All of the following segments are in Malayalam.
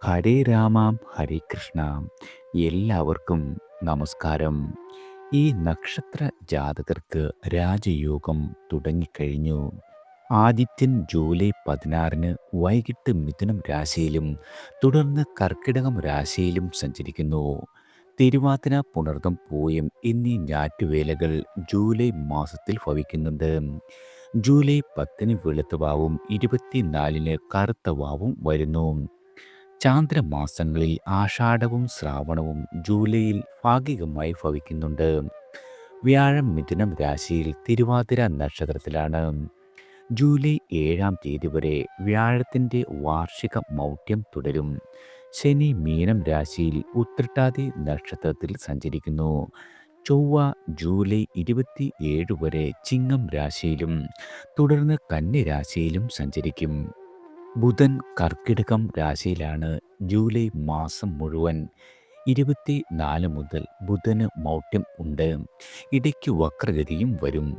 ഹരേ രാമാം ഹരേ കൃഷ്ണ. എല്ലാവർക്കും നമസ്കാരം. ഈ നക്ഷത്ര ജാതകർക്ക് രാജയോഗം തുടങ്ങിക്കഴിഞ്ഞു. ആദിത്യൻ ജൂലൈ 16 വൈകിട്ട് മിഥുനം രാശിയിലും തുടർന്ന് കർക്കിടകം രാശിയിലും സഞ്ചരിക്കുന്നു. തിരുവാതിര, പുണർദം, പൂയം എന്നീ ഞാറ്റുവേലകൾ ജൂലൈ മാസത്തിൽ ഭവിക്കുന്നുണ്ട്. ജൂലൈ 10 വെളുത്ത വാവും 24 കറുത്ത വാവും വരുന്നു. ചാന്ദ്രമാസങ്ങളിൽ ആഷാഢവും ശ്രാവണവും ജൂലൈയിൽ ഭാഗികമായി ഭവിക്കുന്നുണ്ട്. വ്യാഴം മിഥുനം രാശിയിൽ തിരുവാതിര നക്ഷത്രത്തിലാണ്. ജൂലൈ 7 വരെ വ്യാഴത്തിൻ്റെ വാർഷിക മൗഢ്യം തുടരും. ശനി മീനം രാശിയിൽ ഉത്രട്ടാതി നക്ഷത്രത്തിൽ സഞ്ചരിക്കുന്നു. ചൊവ്വ ജൂലൈ 27 വരെ ചിങ്ങം രാശിയിലും തുടർന്ന് കന്നി രാശിയിലും സഞ്ചരിക്കും. ബുധൻ കർക്കിടകം രാശിയിലാണ് ജൂലൈ മാസം മുഴുവൻ. 24 മുതൽ ബുധന് മൗഢ്യം ഉണ്ട്. ഇടയ്ക്ക് വക്രഗതിയും വരും.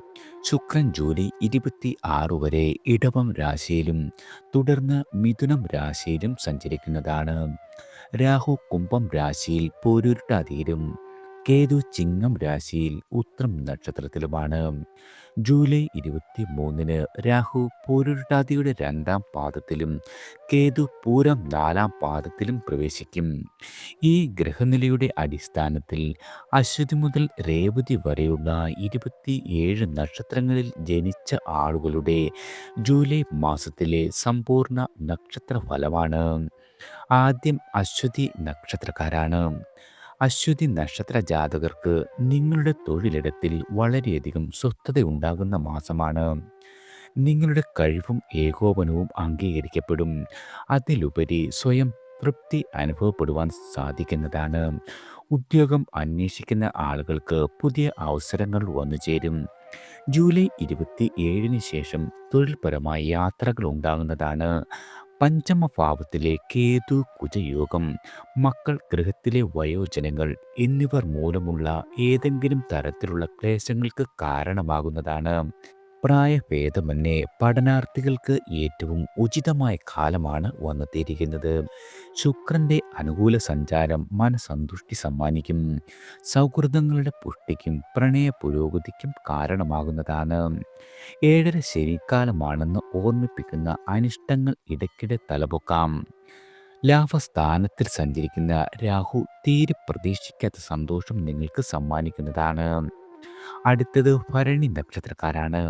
ശുക്രൻ ജൂലൈ 26 വരെ ഇടവം രാശിയിലും തുടർന്ന് മിഥുനം രാശിയിലും സഞ്ചരിക്കുന്നതാണ്. രാഹു കുംഭം രാശിയിൽ പോരുരുട്ടാതിയിലും കേതു ചിങ്ങം രാശിയിൽ ഉത്രം നക്ഷത്രത്തിലുമാണ്. ജൂലൈ 23 രാഹു പൂരുരുട്ടാതിയുടെ 2-ാം പാദത്തിലും കേതു പൂരം 4-ാം പാദത്തിലും പ്രവേശിക്കും. ഈ ഗ്രഹനിലയുടെ അടിസ്ഥാനത്തിൽ അശ്വതി മുതൽ രേവതി വരെയുള്ള 27 നക്ഷത്രങ്ങളിൽ ജനിച്ച ആളുകളുടെ ജൂലൈ മാസത്തിലെ സമ്പൂർണ്ണ നക്ഷത്ര ഫലമാണ്. ആദ്യം അശ്വതി നക്ഷത്രക്കാരാണ്. അശ്വതി നക്ഷത്ര ജാതകർക്ക് നിങ്ങളുടെ തൊഴിലിടത്തിൽ വളരെയധികം സ്വസ്ഥതയുണ്ടാകുന്ന മാസമാണ്. നിങ്ങളുടെ കഴിവും ഏകോപനവും അംഗീകരിക്കപ്പെടും. അതിലുപരി സ്വയം തൃപ്തി അനുഭവപ്പെടുവാൻ സാധിക്കുന്നതാണ്. ഉദ്യോഗം അന്വേഷിക്കുന്ന ആളുകൾക്ക് പുതിയ അവസരങ്ങൾ വന്നു ചേരും. ജൂലൈ 27 ശേഷം തൊഴിൽപരമായ യാത്രകൾ ഉണ്ടാകുന്നതാണ്. പഞ്ചമഭാവത്തിലെ കേതു കുജയോഗം, മക്കൾ, ഗൃഹത്തിലെ വയോജനങ്ങൾ എന്നിവർ മൂലമുള്ള ഏതെങ്കിലും തരത്തിലുള്ള ക്ലേശങ്ങൾക്ക് കാരണമാകുന്നതാണ്. പ്രായഭേദമന്യേ പഠനാർത്ഥികൾക്ക് ഏറ്റവും ഉചിതമായ കാലമാണ് വന്നെത്തിയിരിക്കുന്നത്. ശുക്രൻ്റെ അനുകൂല സഞ്ചാരം മനസന്തുഷ്ടി സമ്മാനിക്കും. സൗഹൃദങ്ങളുടെ പുഷ്ടിക്കും പ്രണയ പുരോഗതിക്കും കാരണമാകുന്നതാണ്. 7.5 ശനിക്കാലമാണെന്ന് ഓർമ്മിപ്പിക്കുന്ന അനിഷ്ടങ്ങൾ ഇടയ്ക്കിടെ തലപൊക്കാം. ലാഭസ്ഥാനത്തിൽ സഞ്ചരിക്കുന്ന രാഹു തീരെ പ്രതീക്ഷിക്കാത്ത സന്തോഷം നിങ്ങൾക്ക് സമ്മാനിക്കുന്നതാണ്. അടുത്തത് ഭരണി നക്ഷത്രക്കാരാണ്.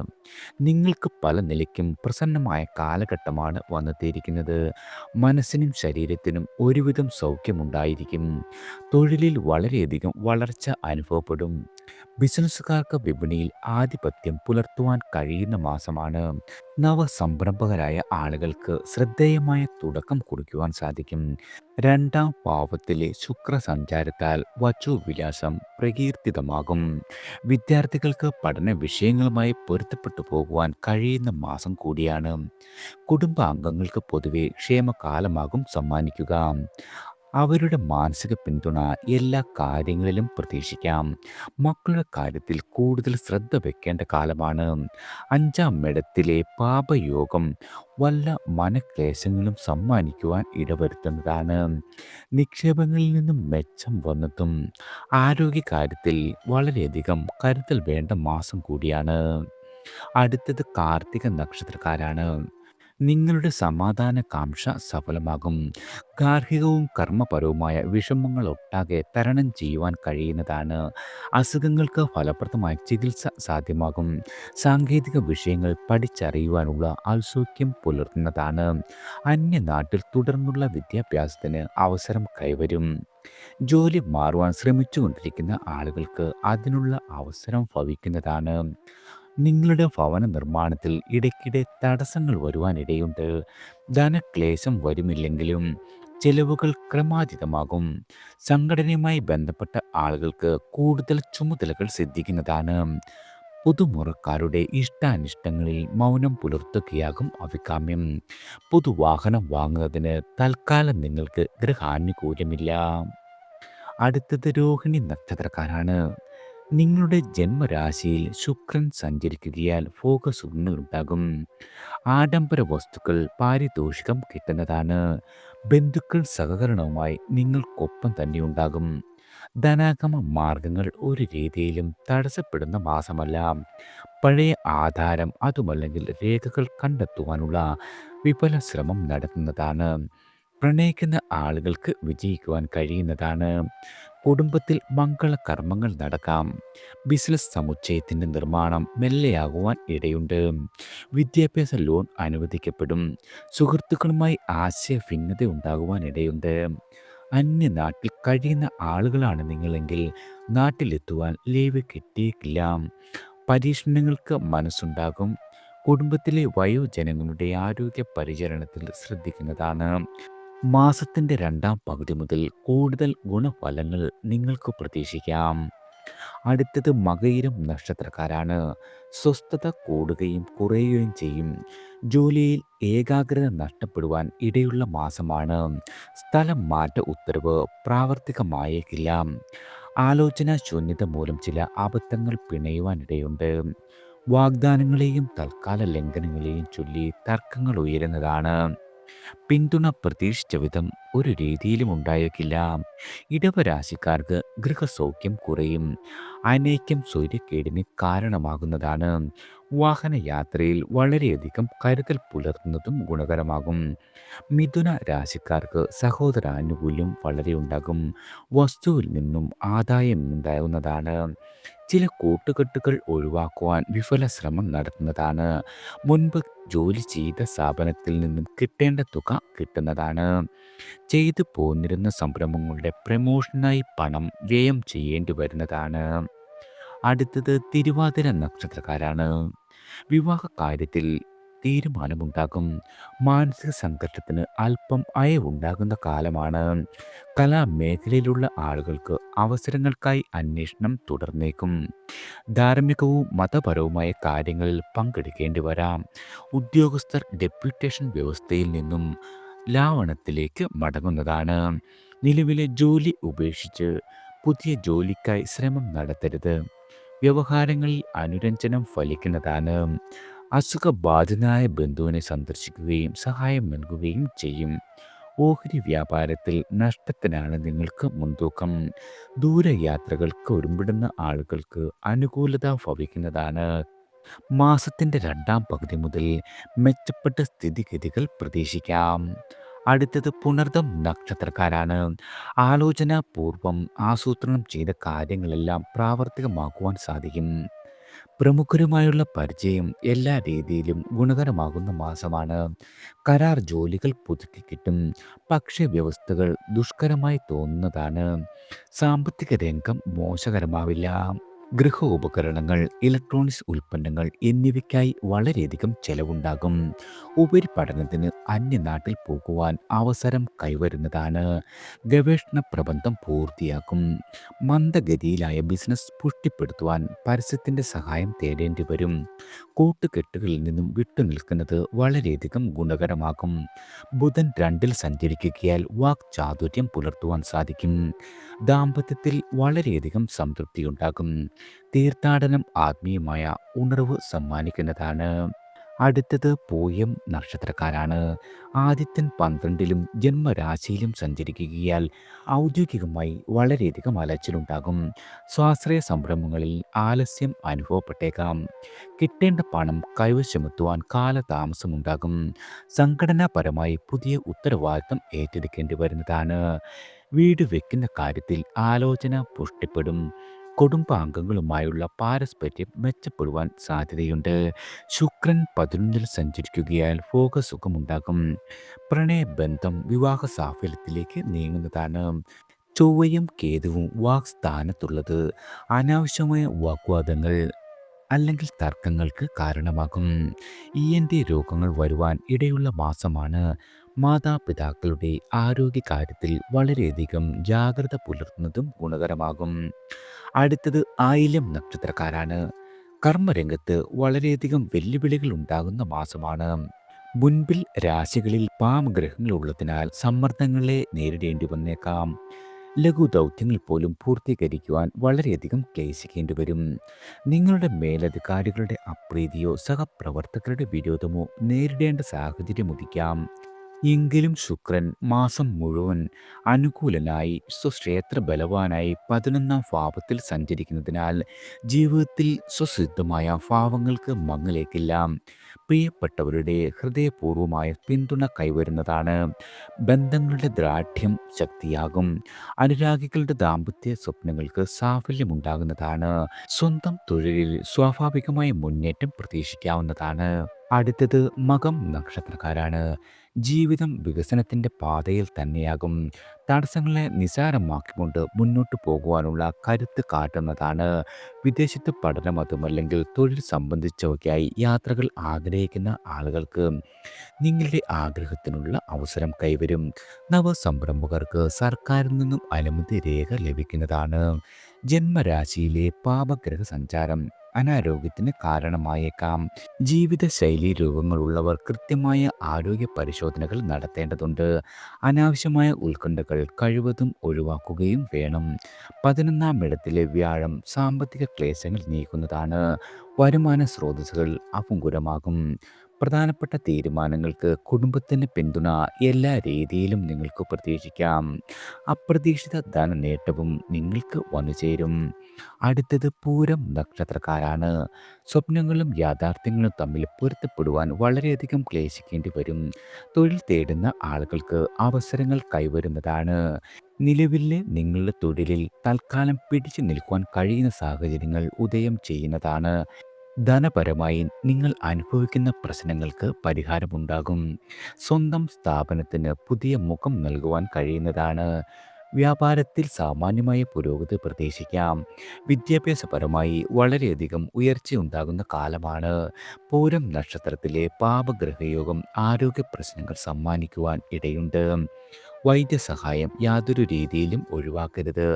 നിങ്ങൾക്ക് പല നിലയ്ക്കും പ്രസന്നമായ കാലഘട്ടമാണ് വന്നെത്തിയിരിക്കുന്നത്. മനസ്സിനും ശരീരത്തിനും ഒരുവിധം സൗഖ്യമുണ്ടായിരിക്കും. തൊഴിലിൽ വളരെയധികം വളർച്ച അനുഭവപ്പെടും. ബിസിനസ്സുകാർക്ക് വിപണിയിൽ ആധിപത്യം പുലർത്തുവാൻ കഴിയുന്ന മാസമാണ്. നവസംരംഭകരായ ആളുകൾക്ക് ശ്രദ്ധേയമായ തുടക്കം കുറിക്കുവാൻ സാധിക്കും. 2-ാം ഭാവത്തിലെ ശുക്ര സഞ്ചാരത്താൽ വചോവിലാസം പ്രകീർത്തിതമാകും. വിദ്യാർത്ഥികൾക്ക് പഠന വിഷയങ്ങളുമായി പൊരുത്തപ്പെട്ടു പോകുവാൻ കഴിയുന്ന മാസം കൂടിയാണ്. കുടുംബാംഗങ്ങൾക്ക് പൊതുവെ ക്ഷേമകാലമാകും സമ്മാനിക്കുക. അവരുടെ മാനസിക പിന്തുണ എല്ലാ കാര്യങ്ങളിലും പ്രതീക്ഷിക്കാം. മക്കളുടെ കാര്യത്തിൽ കൂടുതൽ ശ്രദ്ധ വെക്കേണ്ട കാലമാണ്. 5-ാം ഇടത്തിലെ പാപയോഗം വല്ല മനക്ലേശങ്ങളും സമ്മാനിക്കുവാൻ ഇടവരുത്തുന്നതാണ്. നിക്ഷേപങ്ങളിൽ നിന്നും മെച്ചം വന്നതും ആരോഗ്യകാര്യത്തിൽ വളരെയധികം കരുതൽ വേണ്ട മാസം കൂടിയാണ്. അടുത്തത് കാർത്തിക നക്ഷത്രക്കാരാണ്. നിങ്ങളുടെ സമാധാന കാംക്ഷ സഫലമാകും. ഗാർഹികവും കർമ്മപരവുമായ വിഷമങ്ങളൊട്ടാകെ തരണം ചെയ്യുവാൻ കഴിയുന്നതാണ്. അസുഖങ്ങൾക്ക് ഫലപ്രദമായ ചികിത്സ സാധ്യമാകും. സാങ്കേതിക വിഷയങ്ങൾ പഠിച്ചറിയുവാനുള്ള ഔത്സുക്യം പുലർത്തുന്നതാണ്. അന്യനാട്ടിൽ തുടർന്നുള്ള വിദ്യാഭ്യാസത്തിന് അവസരം കൈവരും. ജോലി മാറുവാൻ ശ്രമിച്ചുകൊണ്ടിരിക്കുന്ന ആളുകൾക്ക് അതിനുള്ള അവസരം ഭവിക്കുന്നതാണ്. നിങ്ങളുടെ ഭവന നിർമ്മാണത്തിൽ ഇടയ്ക്കിടെ തടസ്സങ്ങൾ വരുവാനിടയുണ്ട്. ധനക്ലേശം വരുമില്ലെങ്കിലും ചെലവുകൾ ക്രമാതീതമാകും. സംഘടനയുമായി ബന്ധപ്പെട്ട ആളുകൾക്ക് കൂടുതൽ ചുമതലകൾ സിദ്ധിക്കുന്നതാണ്. പുതുമുറക്കാരുടെ ഇഷ്ടാനിഷ്ടങ്ങളിൽ മൗനം പുലർത്തുകയാകും അഭികാമ്യം. പുതുവാഹനം വാങ്ങുന്നതിന് തൽക്കാലം നിങ്ങൾക്ക് ഗൃഹാനുകൂല്യമില്ല. അടുത്തത് രോഹിണി നക്ഷത്രക്കാരാണ്. നിങ്ങളുടെ ജന്മരാശിയിൽ ശുക്രൻ സഞ്ചരിക്കുകയാൽ ഫോക്കസുകൾ ഉണ്ടാകും. ആഡംബര വസ്തുക്കൾ പാരിതോഷികം കിട്ടുന്നതാണ്. ബന്ധുക്കൾ സഹകരണവുമായി നിങ്ങൾക്കൊപ്പം തന്നെ ഉണ്ടാകും. ധനാഗമ മാർഗങ്ങൾ ഒരു രീതിയിലും തടസ്സപ്പെടുന്ന മാസമല്ല. പഴയ ആധാരം അതുമല്ലെങ്കിൽ രേഖകൾ കണ്ടെത്തുവാനുള്ള വിപുല ശ്രമം നടത്തുന്നതാണ്. പ്രണയിക്കുന്ന ആളുകൾക്ക് വിജയിക്കുവാൻ കഴിയുന്നതാണ്. കുടുംബത്തിൽ മംഗളകർമ്മങ്ങൾ നടക്കാം. ബിസിനസ് സമുച്ചയത്തിൻ്റെ നിർമ്മാണം മെല്ലെയാകുവാൻ ഇടയുണ്ട്. വിദ്യാഭ്യാസ ലോൺ അനുവദിക്കപ്പെടും. സുഹൃത്തുക്കളുമായി ആശയഭിന്നത ഉണ്ടാകുവാൻ ഇടയുണ്ട്. അന്യനാട്ടിൽ കഴിയുന്ന ആളുകളാണ് നിങ്ങളെങ്കിൽ നാട്ടിലെത്തുവാൻ ലീവ് കിട്ടിയേക്കില്ല. പരീക്ഷണങ്ങൾക്ക് മനസ്സുണ്ടാകും. കുടുംബത്തിലെ വയോജനങ്ങളുടെ ആരോഗ്യ പരിചരണത്തിൽ ശ്രദ്ധിക്കുന്നതാണ്. മാസത്തിൻ്റെ രണ്ടാം പകുതി മുതൽ കൂടുതൽ ഗുണഫലങ്ങൾ നിങ്ങൾക്ക് പ്രതീക്ഷിക്കാം. അടുത്തത് മകയിരം നക്ഷത്രക്കാരാണ്. സ്വസ്ഥത കൂടുകയും കുറയുകയും ചെയ്യും. ജോലിയിൽ ഏകാഗ്രത നഷ്ടപ്പെടുവാൻ ഇടയുള്ള മാസമാണ്. സ്ഥലം മാറ്റ ഉത്തരവ് പ്രാവർത്തികമായേക്കില്ല. ആലോചനാ ശൂന്യത മൂലം ചില അബദ്ധങ്ങൾ പിണയുവാനിടയുണ്ട്. വാഗ്ദാനങ്ങളെയും തൽക്കാല ലംഘനങ്ങളെയും ചൊല്ലി തർക്കങ്ങൾ ഉയരുന്നതാണ്. പിന്തുണ പ്രതീക്ഷിച്ച വിധം ഒരു രീതിയിലും ഉണ്ടായേക്കില്ല. ഇടവരാശിക്കാർക്ക് ഗൃഹസൗഖ്യം കുറയും. അനൈക്യം സ്വൈര്യക്കേടിന് കാരണമാകുന്നതാണ്. വാഹനയാത്രയിൽ വളരെയധികം കരുതൽ പുലർത്തുന്നതും ഗുണകരമാകും. മിഥുന രാശിക്കാർക്ക് സഹോദരാനുകൂല്യം വളരെ ഉണ്ടാകും. വസ്തുവിൽ നിന്നും ആദായം ഉണ്ടാകുന്നതാണ്. ചില കൂട്ടുകെട്ടുകൾ ഒഴിവാക്കുവാൻ വിഫല ശ്രമം നടത്തുന്നതാണ്. മുൻപ് ജോലി ചെയ്ത സ്ഥാപനത്തിൽ നിന്നും കിട്ടേണ്ട തുക കിട്ടുന്നതാണ്. ചെയ്തു പോന്നിരുന്ന സംരംഭങ്ങളുടെ പ്രമോഷനായി പണം വ്യയം ചെയ്യേണ്ടി വരുന്നതാണ്. അടുത്തത് തിരുവാതിര നക്ഷത്രക്കാരാണ്. വിവാഹ കാര്യത്തിൽ തീരുമാനമുണ്ടാകും. മാനസിക സംഘർഷത്തിന് അല്പം അയവുണ്ടാകുന്ന കാലമാണ്. കലാമേഖലയിലുള്ള ആളുകൾക്ക് അവസരങ്ങൾക്കായി അന്വേഷണം തുടർന്നേക്കും. ധാർമ്മികവും മതപരവുമായ കാര്യങ്ങളിൽ പങ്കെടുക്കേണ്ടി വരാം. ഉദ്യോഗസ്ഥർ ഡെപ്യൂട്ടേഷൻ വ്യവസ്ഥയിൽ നിന്നും ലാവണത്തിലേക്ക് മടങ്ങുന്നതാണ്. നിലവിലെ ജോലി ഉപേക്ഷിച്ച് പുതിയ ജോലിക്കായി ശ്രമം നടത്തരുത്. വ്യവഹാരങ്ങളിൽ അനുരഞ്ജനം ഫലിക്കുന്നതാണ്. അസുഖബാധിതനായ ബന്ധുവിനെ സന്ദർശിക്കുകയും സഹായം നൽകുകയും ചെയ്യും. ഓഹരി വ്യാപാരത്തിൽ നഷ്ടത്തിനാണ് നിങ്ങൾക്ക് മുൻതൂക്കം. ദൂരയാത്രകൾക്ക് ഒരുമ്പിടുന്ന ആളുകൾക്ക് അനുകൂലത ഭവിക്കുന്നതാണ്. മാസത്തിൻ്റെ രണ്ടാം പകുതി മുതൽ മെച്ചപ്പെട്ട സ്ഥിതിഗതികൾ പ്രതീക്ഷിക്കാം. അടുത്തത് പുണർദം നക്ഷത്രക്കാരാണ്. ആലോചനാപൂർവം ആസൂത്രണം ചെയ്ത കാര്യങ്ങളെല്ലാം പ്രാവർത്തികമാക്കുവാൻ സാധിക്കും. പ്രമുഖരുമായുള്ള പരിചയം എല്ലാ രീതിയിലും ഗുണകരമാകുന്ന മാസമാണ്. കരാർ ജോലികൾ പുതുക്കി കിട്ടും. പക്ഷേ വ്യവസ്ഥകൾ ദുഷ്കരമായി തോന്നുന്നതാണ്. സാമ്പത്തിക രംഗം മോശകരമാവില്ല. ഗൃഹ ഉപകരണങ്ങൾ, ഇലക്ട്രോണിക്സ് ഉൽപ്പന്നങ്ങൾ എന്നിവയ്ക്കായി വളരെയധികം ചെലവുണ്ടാകും. ഉപരിപഠനത്തിന് അന്യനാട്ടിൽ പോകുവാൻ അവസരം കൈവരുന്നതാണ്. ഗവേഷണ പ്രബന്ധം പൂർത്തിയാക്കും. മന്ദഗതിയിലായ ബിസിനസ് പുഷ്ടിപ്പെടുത്തുവാൻ പരസ്യത്തിൻ്റെ സഹായം തേടേണ്ടി വരും. കൂട്ടുകെട്ടുകളിൽ നിന്നും വിട്ടുനിൽക്കുന്നത് വളരെയധികം ഗുണകരമാകും. ബുധൻ രണ്ടിൽ സഞ്ചരിക്കുകയാൽ വാക്ചാതുര്യം പുലർത്തുവാൻ സാധിക്കും. ദാമ്പത്യത്തിൽ വളരെയധികം സംതൃപ്തിയുണ്ടാകും. തീർത്ഥാടനം ആത്മീയമായ ഉണർവ് സമ്മാനിക്കുന്നതാണ്. അടുത്തത് പൂയം നക്ഷത്രക്കാരാണ്. ആദിത്യൻ 12ലും ജന്മരാശിയിലും സഞ്ചരിക്കുകയാൽ ഔദ്യോഗികമായി വളരെയധികം അലച്ചിലുണ്ടാകും. സ്വാശ്രയ സംരംഭങ്ങളിൽ ആലസ്യം അനുഭവപ്പെട്ടേക്കാം. കിട്ടേണ്ട പണം കൈവശമെത്തുവാൻ കാലതാമസമുണ്ടാകും. സംഘടനാപരമായി പുതിയ ഉത്തരവാദിത്തം ഏറ്റെടുക്കേണ്ടി വരുന്നതാണ്. വീട് വെക്കുന്ന കാര്യത്തിൽ ആലോചന പുഷ്ടിപ്പെടും. കുടുംബാംഗങ്ങളുമായുള്ള പാരസ്പര്യം മെച്ചപ്പെടുവാൻ സാധ്യതയുണ്ട്. ശുക്രൻ 11ൽ സഞ്ചരിക്കുകയാൽ ഭോഗസുഖമുണ്ടാകും. പ്രണയബന്ധം വിവാഹ സാഫല്യത്തിലേക്ക് നീങ്ങുന്നതാണ്. ചൊവ്വയും കേതുവും വാക്സ്ഥാനത്തുള്ളത് അനാവശ്യമായ വാഗ്വാദങ്ങൾ അല്ലെങ്കിൽ തർക്കങ്ങൾക്ക് കാരണമാകും. രോഗങ്ങൾ വരുവാൻ ഇടയുള്ള മാസമാണ്. മാതാപിതാക്കളുടെ ആരോഗ്യകാര്യത്തിൽ വളരെയധികം ജാഗ്രത പുലർത്തുന്നതും ഗുണകരമാകും. അടുത്തത് ആയില്യം നക്ഷത്രക്കാരാണ്. കർമ്മരംഗത്ത് വളരെയധികം വെല്ലുവിളികൾ ഉണ്ടാകുന്ന മാസമാണ്. മുൻപിൽ രാശികളിൽ പാമഗ്രഹങ്ങൾ ഉള്ളതിനാൽ സമ്മർദ്ദങ്ങളെ നേരിടേണ്ടി വന്നേക്കാം. ലഘു ദൗത്യങ്ങൾ പോലും പൂർത്തീകരിക്കുവാൻ വളരെയധികം ക്ലേശിക്കേണ്ടി വരും. നിങ്ങളുടെ മേലധികാരികളുടെ അപ്രീതിയോ സഹപ്രവർത്തകരുടെ വിരോധമോ നേരിടേണ്ട സാഹചര്യം ഉദിക്കാം. എങ്കിലും ശുക്രൻ മാസം മുഴുവൻ അനുകൂലനായി സ്വക്ഷേത്ര ബലവാനായി 11ാം ഭാവത്തിൽ സഞ്ചരിക്കുന്നതിനാൽ ജീവിതത്തിൽ സ്വസിദ്ധമായ ഭാവങ്ങൾക്ക് മങ്ങലേക്കില്ല. പ്രിയപ്പെട്ടവരുടെ ഹൃദയപൂർവമായ പിന്തുണ കൈവരുന്നതാണ്. ബന്ധങ്ങളുടെ ദാർഢ്യം ശക്തിയാകും. അനുരാഗികളുടെ ദാമ്പത്യ സ്വപ്നങ്ങൾക്ക് സാഫല്യമുണ്ടാകുന്നതാണ്. സ്വന്തം തൊഴിലിൽ സ്വാഭാവികമായ മുന്നേറ്റം പ്രതീക്ഷിക്കാവുന്നതാണ്. അടുത്തത് മകം നക്ഷത്രക്കാരാണ്. ജീവിതം വികസനത്തിൻ്റെ പാതയിൽ തന്നെയാകും. തടസ്സങ്ങളെ നിസാരമാക്കിക്കൊണ്ട് മുന്നോട്ട് പോകുവാനുള്ള കരുത്ത് കാട്ടുന്നതാണ്. വിദേശത്ത് പഠനം അതുമല്ലെങ്കിൽ തൊഴിൽ സംബന്ധിച്ചൊക്കെയായി യാത്രകൾ ആഗ്രഹിക്കുന്ന ആളുകൾക്ക് നിങ്ങളുടെ ആഗ്രഹത്തിനുള്ള അവസരം കൈവരും. നവസംരംഭകർക്ക് സർക്കാരിൽ നിന്നും അനുമതി രേഖ ലഭിക്കുന്നതാണ്. ജന്മരാശിയിലെ പാപഗ്രഹ സഞ്ചാരം അനാരോഗ്യത്തിന് കാരണമായേക്കാം. ജീവിതശൈലി രോഗങ്ങളുള്ളവർ കൃത്യമായ ആരോഗ്യ പരിശോധനകൾ നടത്തേണ്ടതുണ്ട്. അനാവശ്യമായ ഉത്കണ്ഠകൾ കഴിവതും ഒഴിവാക്കുകയും വേണം. 11ാം ഇടത്തിലെ വ്യാഴം സാമ്പത്തിക ക്ലേശങ്ങൾ നീക്കുന്നതാണ്. വരുമാന സ്രോതസ്സുകൾ അപൂർവമാകും. പ്രധാനപ്പെട്ട തീരുമാനങ്ങൾക്ക് കുടുംബത്തിൻ്റെ പിന്തുണ എല്ലാ രീതിയിലും നിങ്ങൾക്ക് പ്രതീക്ഷിക്കാം. അപ്രതീക്ഷിത ധനനേട്ടവും നിങ്ങൾക്ക് വന്നുചേരും. അടുത്തത് പൂരം നക്ഷത്രക്കാരാണ്. സ്വപ്നങ്ങളും യാഥാർത്ഥ്യങ്ങളും തമ്മിൽ പൊരുത്തപ്പെടുവാൻ വളരെയധികം ക്ലേശിക്കേണ്ടി വരും. തൊഴിൽ തേടുന്ന ആളുകൾക്ക് അവസരങ്ങൾ കൈവരുന്നതാണ്. നിലവിലെ നിങ്ങളുടെ തൊഴിലിൽ തൽക്കാലം പിടിച്ചു നിൽക്കുവാൻ കഴിയുന്ന സാഹചര്യങ്ങൾ ഉദയം ചെയ്യുന്നതാണ്. ധനപരമായി നിങ്ങൾ അനുഭവിക്കുന്ന പ്രശ്നങ്ങൾക്ക് പരിഹാരമുണ്ടാകും. സ്വന്തം സ്ഥാപനത്തിന് പുതിയ മുഖം നൽകുവാൻ കഴിയുന്നതാണ്. വ്യാപാരത്തിൽ സാമാന്യമായ പുരോഗതി പ്രതീക്ഷിക്കാം. വിദ്യാഭ്യാസപരമായി വളരെയധികം ഉയർച്ചയുണ്ടാകുന്ന കാലമാണ്. പൂരം നക്ഷത്രത്തിലെ പാപഗ്രഹയോഗം ആരോഗ്യ പ്രശ്നങ്ങൾ സമ്മാനിക്കുവാൻ ഇടയുണ്ട്. വൈദ്യസഹായം യാതൊരു രീതിയിലും ഒഴിവാക്കരുത്.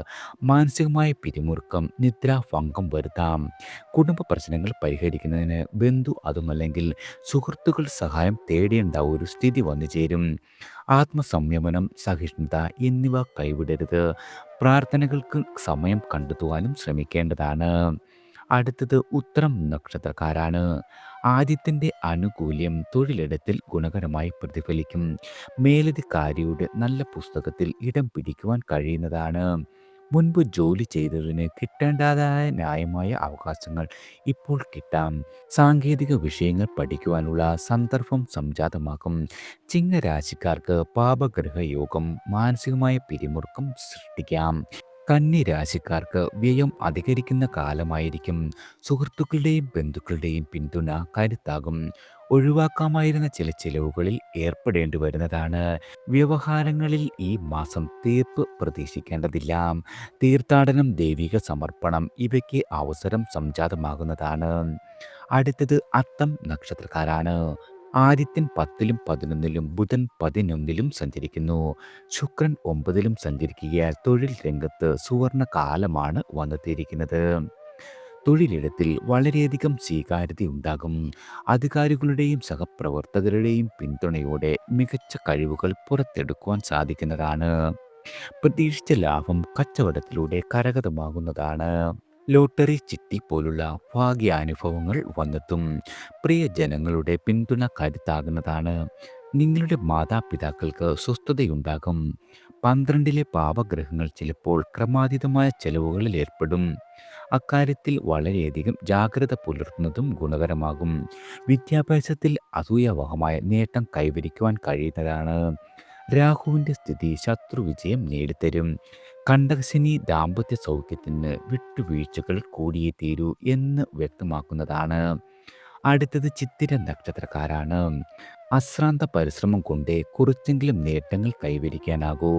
മാനസികമായ പിരിമുറുക്കം, നിദ്രാഭംഗം വരുത്താം. കുടുംബ പ്രശ്നങ്ങൾ പരിഹരിക്കുന്നതിന് ബന്ധു അതുമല്ലെങ്കിൽ സുഹൃത്തുക്കൾ സഹായം തേടേണ്ട ഒരു സ്ഥിതി വന്നു ചേരും. ആത്മസംയമനം, സഹിഷ്ണുത എന്നിവ കൈവിടരുത്. പ്രാർത്ഥനകൾക്ക് സമയം കണ്ടെത്തുവാനും ശ്രമിക്കേണ്ടതാണ്. അടുത്തത് ഉത്തരം നക്ഷത്രക്കാരാണ്. ആദ്യത്തിൻ്റെ ആനുകൂല്യം തൊഴിലിടത്തിൽ ഗുണകരമായി പ്രതിഫലിക്കും. മേലധികാരിയുടെ നല്ല പുസ്തകത്തിൽ ഇടം പിടിക്കുവാൻ കഴിയുന്നതാണ്. മുൻപ് ജോലി ചെയ്തതിന് കിട്ടേണ്ടതായ ന്യായമായ അവകാശങ്ങൾ ഇപ്പോൾ കിട്ടാം. സാങ്കേതിക വിഷയങ്ങൾ പഠിക്കുവാനുള്ള സന്ദർഭം സംജാതമാക്കും. ചിങ്ങരാശിക്കാർക്ക് പാപഗ്രഹ യോഗം മാനസികമായ പിരിമുറുക്കം സൃഷ്ടിക്കാം. കന്നി രാശിക്കാർക്ക് വ്യയം അധികരിക്കുന്ന കാലമായിരിക്കും. സുഹൃത്തുക്കളുടെയും ബന്ധുക്കളുടെയും പിന്തുണ കരുത്താകും. ഒഴിവാക്കാമായിരുന്ന ചില ചിലവുകളിൽ ഏർപ്പെടേണ്ടി വരുന്നതാണ്. വ്യവഹാരങ്ങളിൽ ഈ മാസം തീർപ്പ് പ്രതീക്ഷിക്കേണ്ടതില്ല. തീർത്ഥാടനം, ദൈവിക സമർപ്പണം ഇവയ്ക്ക് അവസരം സംജാതമാകുന്നതാണ്. അടുത്തത് അത്തം നക്ഷത്രക്കാരാണ്. ആദിത്യൻ 10ലും 11ലും ബുധൻ 11ലും സഞ്ചരിക്കുന്നു. ശുക്രൻ 9ലും സഞ്ചരിക്കുകയാൽ തൊഴിൽ രംഗത്ത് സുവർണ കാലമാണ് വന്നെത്തിയിരിക്കുന്നത്. തൊഴിലിടത്തിൽ വളരെയധികം സ്വീകാര്യതയുണ്ടാകും. അധികാരികളുടെയും സഹപ്രവർത്തകരുടെയും പിന്തുണയോടെ മികച്ച കഴിവുകൾ പുറത്തെടുക്കുവാൻ സാധിക്കുന്നതാണ്. പ്രതീക്ഷിച്ച ലാഭം കച്ചവടത്തിലൂടെ കരഗതമാകുന്നതാണ്. ലോട്ടറി, ചിട്ടി പോലുള്ള ഭാഗ്യാനുഭവങ്ങൾ വന്നെത്തും. പ്രിയജനങ്ങളുടെ പിന്തുണ കരുത്താകുന്നതാണ്. നിങ്ങളുടെ മാതാപിതാക്കൾക്ക് സ്വസ്ഥതയുണ്ടാകും. 12ലെ പാപഗ്രഹങ്ങൾ ചിലപ്പോൾ ക്രമാതീതമായ ചെലവുകളിൽ ഏർപ്പെടും. അക്കാര്യത്തിൽ വളരെയധികം ജാഗ്രത പുലർത്തുന്നതും ഗുണകരമാകും. വിദ്യാഭ്യാസത്തിൽ അസൂയാവഹമായ നേട്ടം കൈവരിക്കുവാൻ കഴിയുന്നതാണ്. രാഹുവിൻ്റെ സ്ഥിതി ശത്രുവിജയം നേടിത്തരും. കണ്ടകശനി ദാമ്പത്യ സൗഖ്യത്തിന് വിട്ടുവീഴ്ചകൾ കൂടിയേ തീരൂ എന്ന് വ്യക്തമാക്കുന്നതാണ്. അടുത്തത് ചിത്തിര നക്ഷത്രക്കാരാണ്. അശ്രാന്ത പരിശ്രമം കൊണ്ട് കുറച്ചെങ്കിലും നേട്ടങ്ങൾ കൈവരിക്കാനാകൂ.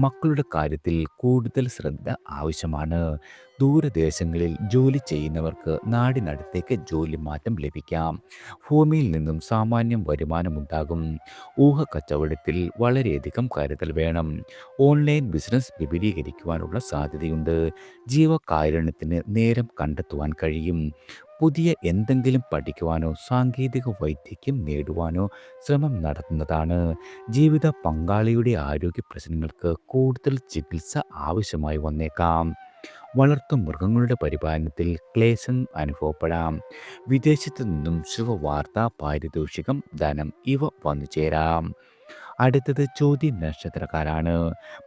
മക്കളുടെ കാര്യത്തിൽ കൂടുതൽ ശ്രദ്ധ ആവശ്യമാണ്. ദൂരദേശങ്ങളിൽ ജോലി ചെയ്യുന്നവർക്ക് നാടിനടുത്തേക്ക് ജോലി മാറ്റം ലഭിക്കാം. ഭൂമിയിൽ നിന്നും സാമാന്യം വരുമാനമുണ്ടാകും. ഊഹക്കച്ചവടത്തിൽ വളരെയധികം കരുതൽ വേണം. ഓൺലൈൻ ബിസിനസ് വിപുലീകരിക്കുവാനുള്ള സാധ്യതയുണ്ട്. ജീവകാരുണ്യത്തിന് നേരം കണ്ടെത്തുവാൻ കഴിയും. പുതിയ എന്തെങ്കിലും പഠിക്കുവാനോ സാങ്കേതിക വൈദഗ്ധ്യം നേടുവാനോ ശ്രമം നടത്തുന്നതാണ്. ജീവിത പങ്കാളിയുടെ ആരോഗ്യ പ്രശ്നങ്ങൾക്ക് കൂടുതൽ ചികിത്സ ആവശ്യമായി വന്നേക്കാം. വളർത്തുമൃഗങ്ങളുടെ പരിപാലനത്തിൽ ക്ലേശം അനുഭവപ്പെടാം. വിദേശത്തു നിന്നും ശുഭവാർത്ത, പാരിതോഷികം, ധനം ഇവ വന്നു ചേരാം. അടുത്തത് ചോദ്യം നക്ഷത്രക്കാരാണ്.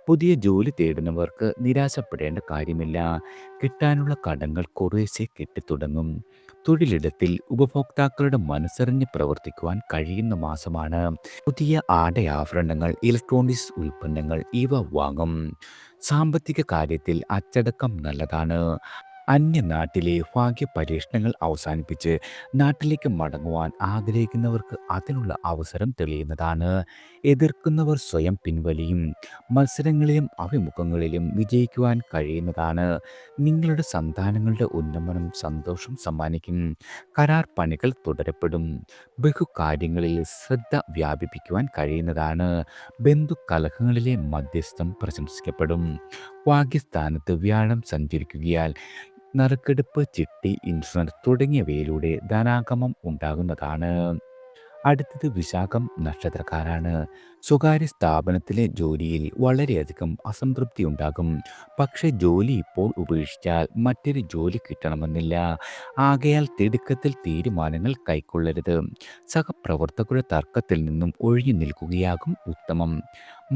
പുതിയ ജോലി തേടുന്നവർക്ക് നിരാശപ്പെടേണ്ട കാര്യമില്ല. കിട്ടാനുള്ള കടങ്ങൾ കുറേശ്ശെ കിട്ടിത്തുടങ്ങും. തൊഴിലിടത്തിൽ ഉപഭോക്താക്കളുടെ മനസ്സറിഞ്ഞ് പ്രവർത്തിക്കുവാൻ കഴിയുന്ന മാസമാണ്. പുതിയ ആടയാഭരണങ്ങൾ, ഇലക്ട്രോണിക്സ് ഉൽപ്പന്നങ്ങൾ ഇവ വാങ്ങും. സാമ്പത്തിക കാര്യത്തിൽ അച്ചടക്കം നല്ലതാണ്. അന്യനാട്ടിലെ ഭാഗ്യ പരീക്ഷണങ്ങൾ അവസാനിപ്പിച്ച് നാട്ടിലേക്ക് മടങ്ങുവാൻ ആഗ്രഹിക്കുന്നവർക്ക് അതിനുള്ള അവസരം തെളിയുന്നതാണ്. എതിർക്കുന്നവർ സ്വയം പിൻവലിയും. മത്സരങ്ങളിലും അഭിമുഖങ്ങളിലും വിജയിക്കുവാൻ കഴിയുന്നതാണ്. നിങ്ങളുടെ സന്താനങ്ങളുടെ ഉന്നമനം സന്തോഷം സമ്മാനിക്കും. കരാർ പണികൾ തുടരപ്പെടും. ബഹുകാര്യങ്ങളിൽ ശ്രദ്ധ വ്യാപിപ്പിക്കുവാൻ കഴിയുന്നതാണ്. ബന്ധുകലഹങ്ങളിലെ മധ്യസ്ഥം പ്രശംസിക്കപ്പെടും. ഭാഗ്യസ്ഥാനത്ത് വ്യാഴം സഞ്ചരിക്കുകയാൽ നറുക്കെടുപ്പ്, ചിട്ടി, ഇൻഷുറൻസ് തുടങ്ങിയവയിലൂടെ ധനാഗമം ഉണ്ടാകുന്നതാണ്. അടുത്തത് വിശാഖം നക്ഷത്രക്കാരാണ്. സ്വകാര്യ സ്ഥാപനത്തിലെ ജോലിയിൽ വളരെയധികം അസംതൃപ്തി ഉണ്ടാകും. പക്ഷേ ജോലി ഇപ്പോൾ ഉപേക്ഷിച്ചാൽ മറ്റൊരു ജോലി കിട്ടണമെന്നില്ല. ആകയാൽ തിടുക്കത്തിൽ തീരുമാനങ്ങൾ കൈക്കൊള്ളരുത്. സഹപ്രവർത്തകരുടെ തർക്കത്തിൽ നിന്നും ഒഴിഞ്ഞു നിൽക്കുകയാകും ഉത്തമം.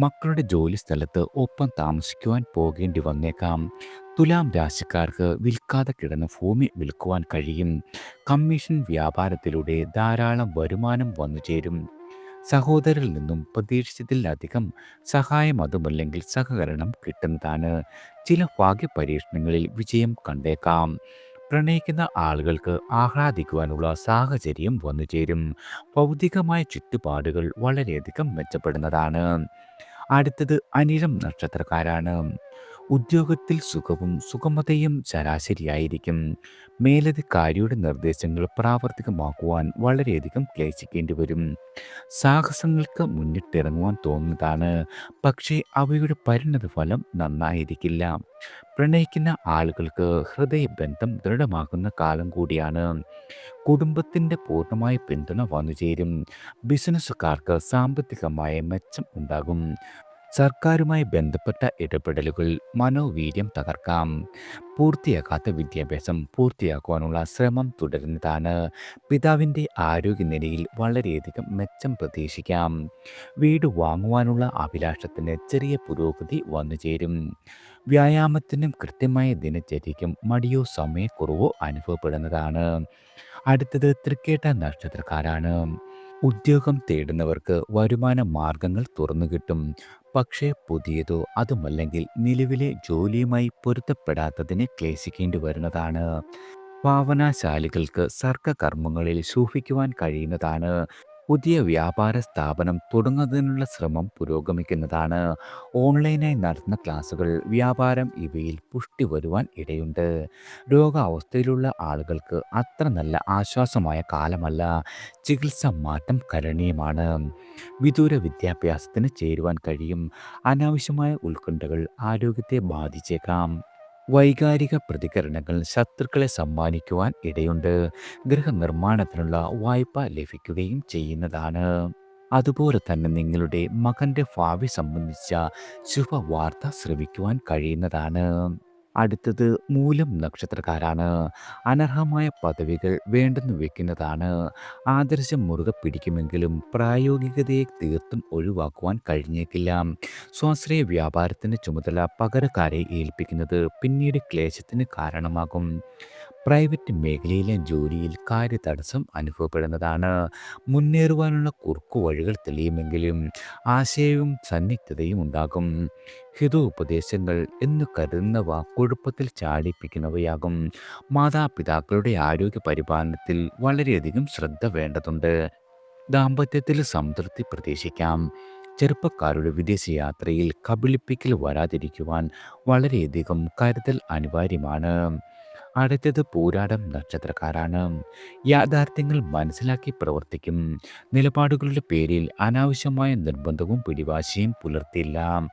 മക്കളുടെ ജോലി സ്ഥലത്ത് ഒപ്പം താമസിക്കുവാൻ പോകേണ്ടി വന്നേക്കാം. തുലാം രാശിക്കാർക്ക് വിൽക്കാതെ കിടന്ന ഭൂമി വിൽക്കുവാൻ കഴിയും. കമ്മീഷൻ വ്യാപാരത്തിലൂടെ ധാരാളം വരുമാനം വന്നു ചേരും. സഹോദരിൽ നിന്നും പ്രതീക്ഷിച്ചതിലധികം സഹായം, അതുമല്ലെങ്കിൽ സഹകരണം കിട്ടുന്നതാണ്. ചില ഭാഗ്യ പരീക്ഷണങ്ങളിൽ വിജയം കണ്ടേക്കാം. പ്രണയിക്കുന്ന ആളുകൾക്ക് ആഹ്ലാദിക്കുവാനുള്ള സാഹചര്യം വന്നു ചേരും. ഭൗതികമായ ചുറ്റുപാടുകൾ വളരെയധികം മെച്ചപ്പെടുന്നതാണ്. അടുത്തത് അനിഴം നക്ഷത്രക്കാരാണ്. ഉദ്യോഗത്തിൽ സുഖവും സുഗമതയും ശരാശരിയായിരിക്കും. മേലധികാരിയുടെ നിർദ്ദേശങ്ങൾ പ്രാവർത്തികമാക്കുവാൻ വളരെയധികം ക്ലേശിക്കേണ്ടി വരും. സാഹസങ്ങൾക്ക് മുന്നിട്ടിറങ്ങുവാൻ തോന്നുന്നതാണ്. പക്ഷേ അവയുടെ പരിണതഫലം നന്നായിരിക്കില്ല. പ്രണയിക്കുന്ന ആളുകൾക്ക് ഹൃദയബന്ധം ദൃഢമാകുന്ന കാലം കൂടിയാണ്. കുടുംബത്തിൻ്റെ പൂർണ്ണമായ പിന്തുണ വന്നുചേരും. ബിസിനസ്സുകാർക്ക് സാമ്പത്തികമായ മെച്ചം ഉണ്ടാകും. സർക്കാരുമായി ബന്ധപ്പെട്ട ഇടപെടലുകൾ മനോവീര്യം തകർക്കാം. പൂർത്തിയാക്കാത്ത വിദ്യാഭ്യാസം പൂർത്തിയാക്കുവാനുള്ള ശ്രമം തുടരുന്നതാണ്. പിതാവിൻ്റെ ആരോഗ്യനിലയിൽ വളരെയധികം മെച്ചം പ്രതീക്ഷിക്കാം. വീട് വാങ്ങുവാനുള്ള അഭിലാഷത്തിന് ചെറിയ പുരോഗതി വന്നുചേരും. വ്യായാമത്തിനും കൃത്യമായ ദിനചര്യയ്ക്കും മടിയോ സമയക്കുറവോ അനുഭവപ്പെടുന്നതാണ്. അടുത്തത് തൃക്കേട്ട നക്ഷത്രക്കാരാണ്. ഉദ്യോഗം തേടുന്നവർക്ക് വരുമാന മാർഗങ്ങൾ തുറന്നുകിട്ടും. പക്ഷേ പുതിയതോ അതുമല്ലെങ്കിൽ നിലവിലെ ജോലിയുമായി പൊരുത്തപ്പെടാത്തതിന് ക്ലേശിക്കേണ്ടി വരുന്നതാണ്. ഭാവനാശാലികൾക്ക് സർഗകർമ്മങ്ങളിൽ ശോഭിക്കുവാൻ കഴിയുന്നതാണ്. പുതിയ വ്യാപാര സ്ഥാപനം തുടങ്ങുന്നതിനുള്ള ശ്രമം പുരോഗമിക്കുന്നതാണ്. ഓൺലൈനായി നടത്തുന്ന ക്ലാസുകൾ, വ്യാപാരം ഇവയിൽ പുഷ്ടി വരുവാൻ ഇടയുണ്ട്. രോഗാവസ്ഥയിലുള്ള ആളുകൾക്ക് അത്ര നല്ല ആശ്വാസമായ കാലമല്ല. ചികിത്സ മാറ്റം കരണീയമാണ്. വിദൂര വിദ്യാഭ്യാസത്തിന് ചേരുവാൻ കഴിയും. അനാവശ്യമായ ഉത്കണ്ഠകൾ ആരോഗ്യത്തെ ബാധിച്ചേക്കാം. വൈകാരിക പ്രതികരണങ്ങൾ ശത്രുക്കളെ സമ്മാനിക്കുവാൻ ഇടയുണ്ട്. ഗൃഹനിർമ്മാണത്തിനുള്ള വായ്പ ലഭിക്കുകയും ചെയ്യുന്നതാണ്. അതുപോലെ തന്നെ നിങ്ങളുടെ മകൻ്റെ ഭാവി സംബന്ധിച്ച ശുഭവാർത്ത ശ്രവിക്കുവാൻ കഴിയുന്നതാണ്. അടുത്തത് മൂലം നക്ഷത്രക്കാരാണ്. അനർഹമായ പദവികൾ വേണ്ടെന്ന് വെക്കുന്നതാണ്. ആദർശം മുറുകെ പിടിക്കുമെങ്കിലും പ്രായോഗികതയെ തീർത്തും ഒഴിവാക്കുവാൻ കഴിഞ്ഞേക്കില്ല. സ്വാശ്രയ വ്യാപാരത്തിൻ്റെ ചുമതല പകരക്കാരെ ഏൽപ്പിക്കുന്നത് പിന്നീട് ക്ലേശത്തിന് കാരണമാകും. പ്രൈവറ്റ് മേഖലയിലെ ജോലിയിൽ കാര്യതടസ്സം അനുഭവപ്പെടുന്നതാണ്. മുന്നേറുവാനുള്ള കുറുക്കുവഴികൾ തെളിയുമെങ്കിലും ആശയവും സന്നിഗ്ധതയും ഉണ്ടാകും. ഹിതോപദേശങ്ങൾ എന്ന് കരുതുന്നവ കുഴപ്പത്തിൽ ചാടിപ്പിക്കുന്നവയാകും. മാതാപിതാക്കളുടെ ആരോഗ്യ പരിപാലനത്തിൽ വളരെയധികം ശ്രദ്ധ വേണ്ടതുണ്ട്. ദാമ്പത്യത്തിൽ സംതൃപ്തി പ്രതീക്ഷിക്കാം. ചെറുപ്പക്കാരുടെ വിദേശയാത്രയിൽ കബളിപ്പിക്കൽ വരാതിരിക്കുവാൻ വളരെയധികം കരുതൽ അനിവാര്യമാണ്. അടുത്തത് പൂരാടം നക്ഷത്രക്കാരാണ്. യാഥാർത്ഥ്യങ്ങൾ മനസ്സിലാക്കി പ്രവർത്തിക്കും. നിലപാടുകളുടെ പേരിൽ അനാവശ്യമായ നിർബന്ധവും പിടിവാശിയും പുലർത്തില്ല.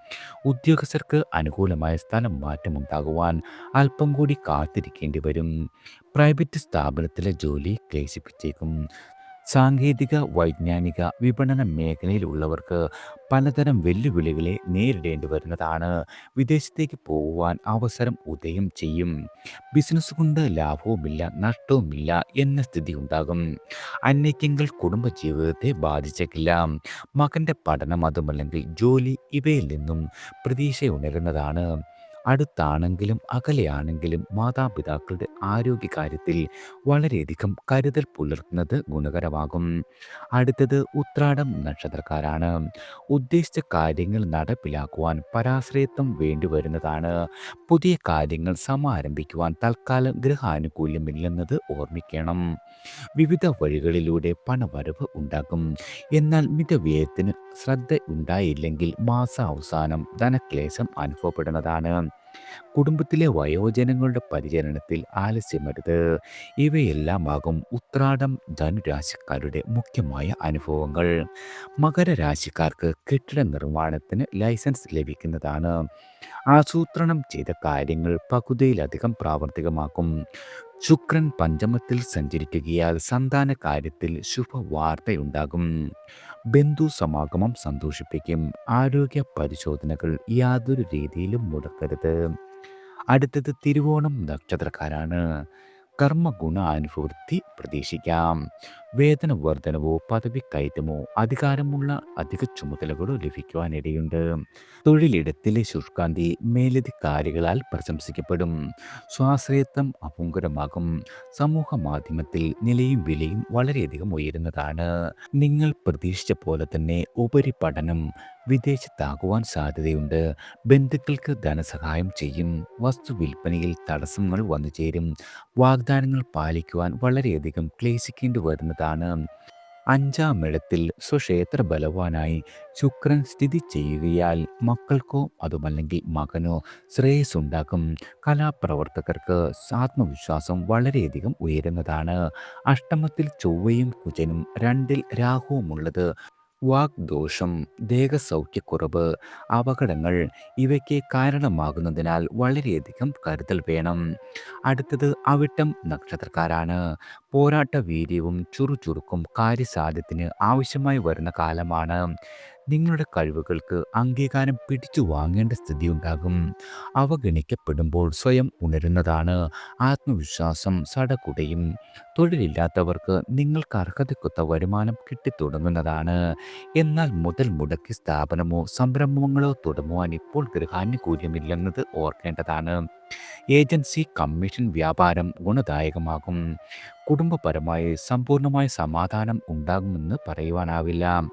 ഉദ്യോഗസ്ഥർക്ക് അനുകൂലമായ സ്ഥലം മാറ്റമുണ്ടാകുവാൻ അല്പം കൂടി കാത്തിരിക്കേണ്ടി വരും. പ്രൈവറ്റ് സ്ഥാപനത്തിലെ ജോലി ക്ലേശിപ്പിച്ചേക്കും. സാങ്കേതിക, വൈജ്ഞാനിക, വിപണന മേഖലയിലുള്ളവർക്ക് പലതരം വെല്ലുവിളികളെ നേരിടേണ്ടി വരുന്നതാണ്. വിദേശത്തേക്ക് പോകുവാൻ അവസരം ഉദയം ചെയ്യും. ബിസിനസ് കൊണ്ട് ലാഭവുമില്ല, നഷ്ടവുമില്ല എന്ന സ്ഥിതി ഉണ്ടാകും. അന്നൈക്യങ്ങൾ കുടുംബജീവിതത്തെ ബാധിച്ചേക്കില്ല. മകൻ്റെ പഠനം, അതുമല്ലെങ്കിൽ ജോലി, ഇവയിൽ നിന്നും പ്രതീക്ഷയുണരുന്നതാണ്. അടുത്താണെങ്കിലും അകലെയാണെങ്കിലും മാതാപിതാക്കളുടെ ആരോഗ്യകാര്യത്തിൽ വളരെയധികം കരുതൽ പുലർത്തുന്നത് ഗുണകരമാകും. അടുത്തത് ഉത്രാടം നക്ഷത്രക്കാരാണ്. ഉദ്ദേശിച്ച കാര്യങ്ങൾ നടപ്പിലാക്കുവാൻ പരാശ്രയത്വം വേണ്ടിവരുന്നതാണ്. പുതിയ കാര്യങ്ങൾ സമാരംഭിക്കുവാൻ തൽക്കാലം ഗൃഹാനുകൂല്യമില്ലെന്നത് ഓർമ്മിക്കണം. വിവിധ വഴികളിലൂടെ പണവരവ് ഉണ്ടാകും. എന്നാൽ മിതവ്യയത്തിന് ശ്രദ്ധ ഉണ്ടായില്ലെങ്കിൽ മാസാവസാനം ധനക്ലേശം അനുഭവപ്പെടുന്നതാണ്. കുടുംബത്തിലെ വയോജനങ്ങളുടെ പരിചരണത്തിൽ ആലസ്യമരുത്. ഇവയെല്ലാമാകും ഉത്രാടം ധനുരാശിക്കാരുടെ മുഖ്യമായ അനുഭവങ്ങൾ. മകരരാശിക്കാർക്ക് കെട്ടിട നിർമ്മാണത്തിന് ലൈസൻസ് ലഭിക്കുന്നതാണ്. ആസൂത്രണം ചെയ്ത കാര്യങ്ങൾ പകുതിയിലധികം പ്രാവർത്തികമാക്കും. ശുക്രൻ പഞ്ചമത്തിൽ സഞ്ചരിക്കുകയാൽ സന്താന കാര്യത്തിൽ ശുഭവാർത്തയുണ്ടാകും. ബന്ധു സമാഗമം സന്തോഷിപ്പിക്കും. ആരോഗ്യ പരിശോധനകൾ യാതൊരു രീതിയിലും മുടക്കരുത്. അടുത്തത് തിരുവോണം നക്ഷത്രക്കാരാണ്. കർമ്മഗുണാനുഭൂതി പ്രതീക്ഷിക്കാം. വേതന വർധനവോ പദവി കയറ്റമോ അധികാരമുള്ള അധിക ചുമതലകളോ ലഭിക്കുവാനിടയുണ്ട്. തൊഴിലിടത്തിലെ ശുഷ്കാന്തി മേലധികാരികളാൽ പ്രശംസിക്കപ്പെടും. സ്വാശ്രയത്വം അപൂങ്കരമാകും. സമൂഹ മാധ്യമത്തിൽ നിലയും വിലയും വളരെയധികം ഉയരുന്നതാണ്. നിങ്ങൾ പ്രതീക്ഷിച്ച പോലെ തന്നെ ഉപരിപഠനം വിദേശത്താകുവാൻ സാധ്യതയുണ്ട്. ബന്ധുക്കൾക്ക് ധനസഹായം ചെയ്യും. വസ്തു വിൽപ്പനയിൽ തടസ്സങ്ങൾ വന്നു ചേരും. വാഗ്ദാനങ്ങൾ പാലിക്കുവാൻ വളരെയധികം ക്ലേശിക്കേണ്ടി വരുന്നതാണ്. അഞ്ചാം ഇടത്തിൽ സ്വക്ഷേത്ര ബലവാനായി ശുക്രൻ സ്ഥിതി ചെയ്യുകയാൽ മക്കൾക്കോ അതുമല്ലെങ്കിൽ മകനോ ശ്രേയസ്സുണ്ടാക്കും. കലാപ്രവർത്തകർക്ക് ആത്മവിശ്വാസം വളരെയധികം ഉയരുന്നതാണ്. അഷ്ടമത്തിൽ ചൊവ്വയും കുജനും രണ്ടിൽ രാഹുവുമുള്ളത് വാഗ്ദോഷം, ദേഹസൗഖ്യക്കുറവ്, അപകടങ്ങൾ ഇവയ്ക്ക് കാരണമാകുന്നതിനാൽ വളരെയധികം കരുതൽ വേണം. അടുത്തത് അവിട്ടം നക്ഷത്രക്കാരാണ്. പോരാട്ട വീര്യവും ചുറുചുറുക്കും കാര്യസാധ്യത്തിന് ആവശ്യമായി വരുന്ന കാലമാണ്. നിങ്ങളുടെ കഴിവുകൾക്ക് അംഗീകാരം പിടിച്ചു വാങ്ങേണ്ട സ്ഥിതിയുണ്ടാകും. അവഗണിക്കപ്പെടുമ്പോൾ സ്വയം ഉണരുന്നതാണ്. ആത്മവിശ്വാസം സടകുടയും. തൊഴിലില്ലാത്തവർക്ക് നിങ്ങൾക്ക് അർഹതയ്ക്കൊത്ത വരുമാനം കിട്ടിത്തുടങ്ങുന്നതാണ്. എന്നാൽ മുതൽ മുടക്കി സ്ഥാപനമോ സംരംഭങ്ങളോ തുടങ്ങുവാൻ ഇപ്പോൾ ഗൃഹാനുകൂല്യമില്ലെന്നത് ഓർക്കേണ്ടതാണ്. ഏജൻസി, കമ്മീഷൻ വ്യാപാരം ഗുണദായകമാകും. കുടുംബപരമായി സമ്പൂർണ്ണമായ സമാധാനം ഉണ്ടാകുമെന്ന് പറയുവാനാവില്ല.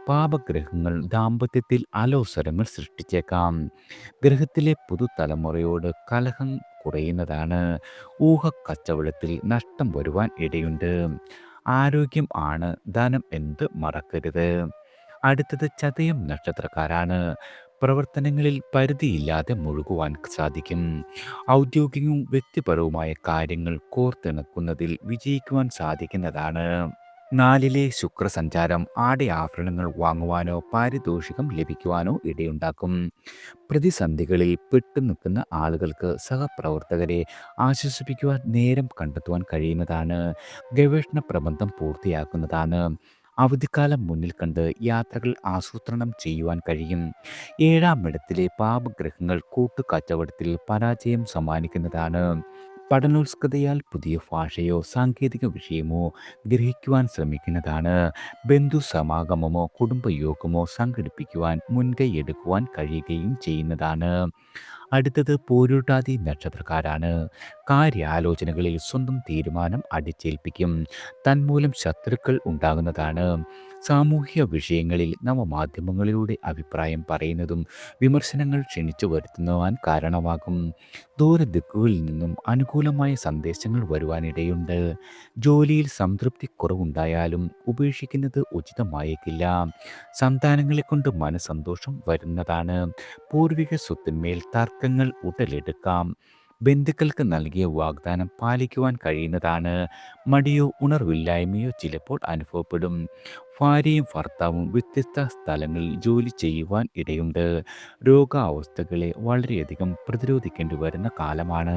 പാപഗ്രഹങ്ങൾ ദാമ്പത്യത്തിൽ അലോസരങ്ങൾ സൃഷ്ടിച്ചേക്കാം. ഗൃഹത്തിലെ പുതുതലമുറയോട് കലഹം കുറയുന്നതാണ്. ഊഹക്കച്ചവടത്തിൽ നഷ്ടം വരുവാൻ ഇടയുണ്ട്. ആരോഗ്യം ആണ് ധനം എന്ത് മറക്കരുത്. അടുത്തത് ചതയം നക്ഷത്രക്കാരാണ്. പ്രവർത്തനങ്ങളിൽ പരിധിയില്ലാതെ മുഴുകുവാൻ സാധിക്കും. ഔദ്യോഗികവും വ്യക്തിപരവുമായ കാര്യങ്ങൾ കോർത്തിണക്കുന്നതിൽ വിജയിക്കുവാൻ സാധിക്കുന്നതാണ്. നാലിലെ ശുക്രസഞ്ചാരം ആഭരണങ്ങൾ വാങ്ങുവാനോ പാരിതോഷികം ലഭിക്കുവാനോ ഇടയുണ്ടാക്കും. പ്രതിസന്ധികളിൽ പെട്ടുനിൽക്കുന്ന ആളുകൾക്ക് സഹപ്രവർത്തകരെ ആശ്വസിപ്പിക്കുവാൻ നേരം കണ്ടെത്തുവാൻ കഴിയുന്നതാണ്. ഗവേഷണ പ്രബന്ധം പൂർത്തിയാക്കുന്നതാണ്. അവധിക്കാലം മുന്നിൽ കണ്ട് യാത്രകൾ ആസൂത്രണം ചെയ്യുവാൻ കഴിയും. ഏഴാം ഇടത്തിലെ പാപഗ്രഹങ്ങൾ കൂട്ടുകച്ചവടത്തിൽ പരാജയം സമ്മാനിക്കുന്നതാണ്. പഠനോത്സുകതയാൽ പുതിയ ഭാഷയോ സാങ്കേതിക വിഷയമോ ഗ്രഹിക്കുവാൻ ശ്രമിക്കുന്നതാണ്. ബന്ധു സമാഗമമോ കുടുംബയോഗമോ സംഘടിപ്പിക്കുവാൻ മുൻകൈ എടുക്കുവാൻ കഴിയുകയും ചെയ്യുന്നതാണ്. അടുത്തത് പൂരുരുട്ടാതി നക്ഷത്രക്കാരാണ്. കാര്യാലോചനകളിൽ സ്വന്തം തീരുമാനം അടിച്ചേൽപ്പിക്കും. തന്മൂലം ശത്രുക്കൾ ഉണ്ടാകുന്നതാണ്. സാമൂഹ്യ വിഷയങ്ങളിൽ നവമാധ്യമങ്ങളിലൂടെ അഭിപ്രായം പറയുന്നതും വിമർശനങ്ങൾ ക്ഷണിച്ചു വരുത്തുവാൻ കാരണമാകും. ദൂരദിക്കുകളിൽ നിന്നും അനുകൂലമായ സന്ദേശങ്ങൾ വരുവാനിടയുണ്ട്. ജോലിയിൽ സംതൃപ്തി കുറവുണ്ടായാലും ഉപേക്ഷിക്കുന്നത് ഉചിതമായേക്കില്ല. സന്താനങ്ങളെ കൊണ്ട് മനസ്സന്തോഷം വരുന്നതാണ്. പൂർവിക സ്വത്തിന്മേൽ തർക്കങ്ങൾ ഉടലെടുക്കാം. ബന്ധുക്കൾക്ക് നൽകിയ വാഗ്ദാനം പാലിക്കുവാൻ കഴിയുന്നതാണ്. മടിയോ ഉണർവില്ലായ്മയോ ചിലപ്പോൾ അനുഭവപ്പെടും. ഭാര്യയും ഭർത്താവും വ്യത്യസ്ത സ്ഥലങ്ങളിൽ ജോലി ചെയ്യുവാൻ ഇടയുണ്ട്. രോഗാവസ്ഥകളെ വളരെയധികം പ്രതിരോധിക്കേണ്ടി വരുന്ന കാലമാണ്.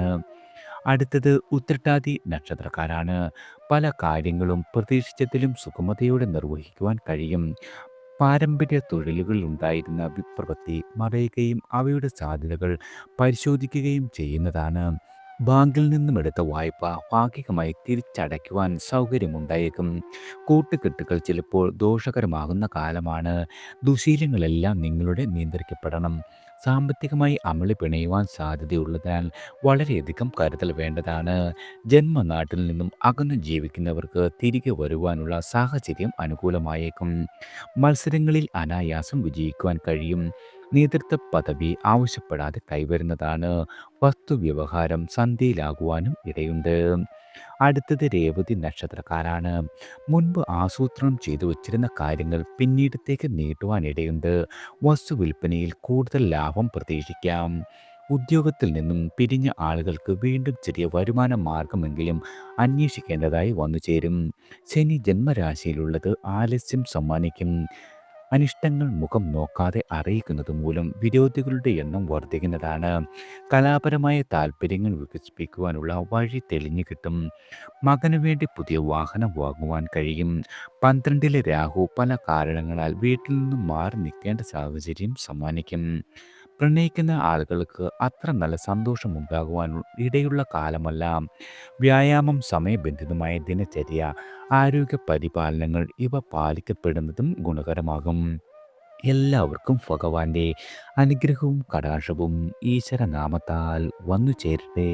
അടുത്തത് ഉത്രട്ടാതി നക്ഷത്രക്കാരാണ്. പല കാര്യങ്ങളും പ്രതീക്ഷിച്ചതിലും സുഗമതയോടെ നിർവഹിക്കുവാൻ കഴിയും. പാരമ്പര്യ തൊഴിലുകളിൽ ഉണ്ടായിരുന്ന വിപ്രവൃത്തി മറയുകയും അവയുടെ സാധ്യതകൾ പരിശോധിക്കുകയും ചെയ്യുന്നതാണ്. ബാങ്കിൽ നിന്നും എടുത്ത വായ്പ ഭാഗികമായി തിരിച്ചടയ്ക്കുവാൻ സൗകര്യമുണ്ടായേക്കും. കൂട്ടുകെട്ടുകൾ ചിലപ്പോൾ ദോഷകരമാകുന്ന കാലമാണ്. ദുശീലങ്ങളെല്ലാം നിങ്ങളുടെ നിയന്ത്രിക്കപ്പെടണം. സാമ്പത്തികമായി അമളി പിണയുവാൻ സാധ്യതയുള്ളതിനാൽ വളരെയധികം കരുതൽ വേണ്ടതാണ്. ജന്മനാട്ടിൽ നിന്നും അകന്നു ജീവിക്കുന്നവർക്ക് തിരികെ വരുവാനുള്ള സാഹചര്യം അനുകൂലമായേക്കും. മത്സരങ്ങളിൽ അനായാസം വിജയിക്കുവാൻ കഴിയും. നേതൃത്വ പദവി ആവശ്യപ്പെടാതെ കൈവരുന്നതാണ്. വസ്തുവ്യവഹാരം സന്ധിയിലാകുവാനും ഇടയുണ്ട്. അടുത്തത് രേവതി നക്ഷത്രക്കാരാണ്. മുൻപ് ആസൂത്രണം ചെയ്തു വച്ചിരുന്ന കാര്യങ്ങൾ പിന്നീടത്തേക്ക് നീട്ടുവാനിടയുണ്ട്. വസ്തു വിൽപ്പനയിൽ കൂടുതൽ ലാഭം പ്രതീക്ഷിക്കാം. ഉദ്യോഗത്തിൽ നിന്നും പിരിഞ്ഞ ആളുകൾക്ക് വീണ്ടും ചെറിയ വരുമാന മാർഗമെങ്കിലും അന്വേഷിക്കേണ്ടതായി വന്നു ചേരും. ശനി ജന്മരാശിയിലുള്ളത് ആലസ്യം സമ്മാനിക്കും. അനിഷ്ടങ്ങൾ മുഖം നോക്കാതെ അറിയിക്കുന്നത് മൂലം വിരോധികളുടെ എണ്ണം വർദ്ധിക്കുന്നതാണ്. കലാപരമായ താല്പര്യങ്ങൾ വികസിപ്പിക്കുവാനുള്ള വഴി തെളിഞ്ഞു കിട്ടും. മകന് വേണ്ടി പുതിയ വാഹനം വാങ്ങുവാൻ കഴിയും. 12-ലെ രാഹു പല കാരണങ്ങളാൽ വീട്ടിൽ നിന്നും മാറി നിൽക്കേണ്ട സാഹചര്യം സമ്മാനിക്കും. പ്രണയിക്കുന്ന ആളുകൾക്ക് അത്ര നല്ല സന്തോഷമുണ്ടാകുവാൻ ഇടയുള്ള കാലമല്ല. വ്യായാമം, സമയബന്ധിതമായ ദിനചര്യ, ആരോഗ്യ പരിപാലനങ്ങൾ ഇവ പാലിക്കപ്പെടുന്നതും ഗുണകരമാകും. എല്ലാവർക്കും ഭഗവാന്റെ അനുഗ്രഹവും കടാക്ഷവും ഈശ്വരനാമത്താൽ വന്നു ചേരട്ടെ.